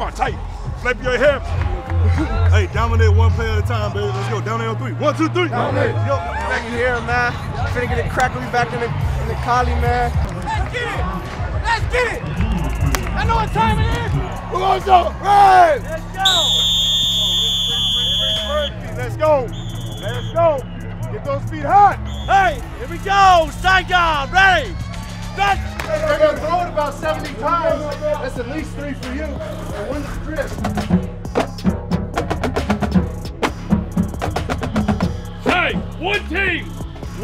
Come on, tight. Flap your hips. Hey, dominate one play at a time, baby. Let's go. Down there on 3. 1, 2, 3. Dominate. Yo, back in here, man. Finna get it crackly back in the collie, man. Let's get it. Let's get it. I know what time it is. We're gonna go. Right. Let's go. Let's go. Let's go. Get those feet hot. Hey, here we go. Saigon, ready. They're going to throw it about 70 times. That's at least 3 for you. And win the strip. Hey, one team,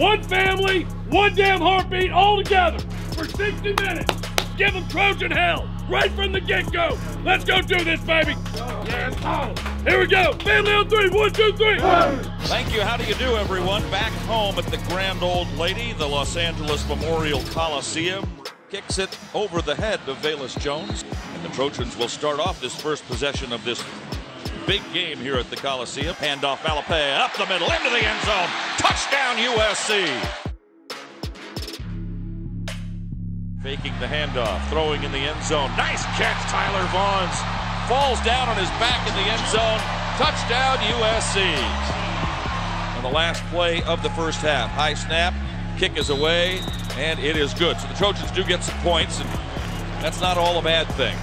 one family, one damn heartbeat all together for 60 minutes. Give them Trojan hell right from the get-go. Let's go do this, baby. Yeah, here we go. Family on 3. 1, 2, 3. Thank you. How do you do, everyone? Back home at the Grand Old Lady, the Los Angeles Memorial Coliseum. Kicks it over the head of Velus Jones. And the Trojans will start off this first possession of this big game here at the Coliseum. Handoff Malapé up the middle into the end zone. Touchdown USC. Faking the handoff, throwing in the end zone. Nice catch, Tyler Vaughns. Falls down on his back in the end zone. Touchdown USC. On the last play of the first half. High snap, kick is away, and it is good. So the Trojans do get some points, and that's not all a bad thing.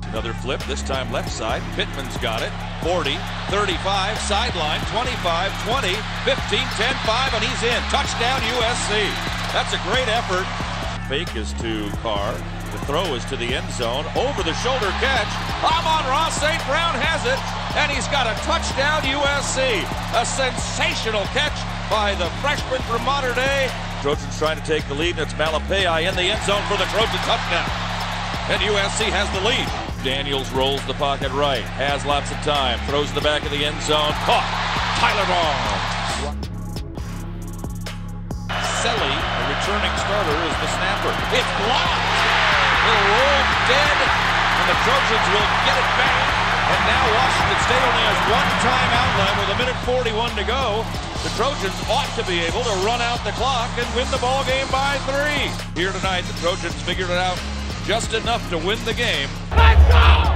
Another flip, this time left side. Pittman's got it. 40, 35, sideline, 25, 20, 15, 10, 5, and he's in. Touchdown USC. That's a great effort. Fake is to Carr. The throw is to the end zone. Over the shoulder catch. Amon-Ra St. Brown has it, and he's got a touchdown USC. A sensational catch by the freshman from Mater Dei. Trojans trying to take the lead, and it's Malapé in the end zone for the Trojan touchdown. And USC has the lead. Daniels rolls the pocket right, has lots of time, throws the back of the end zone. Caught. Tyler Vaughns. Selly, the returning starter, is the snapper. It's blocked. It'll roll dead, and the Trojans will get it back. And now Washington State only has one timeout left with 1:41 to go. The Trojans ought to be able to run out the clock and win the ball game by 3. Here tonight, the Trojans figured it out just enough to win the game. Let's go!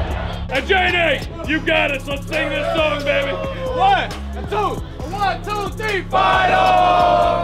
And JD, you got us. Let's sing this song, baby. 1, 2, 1, 2, 3, fight on!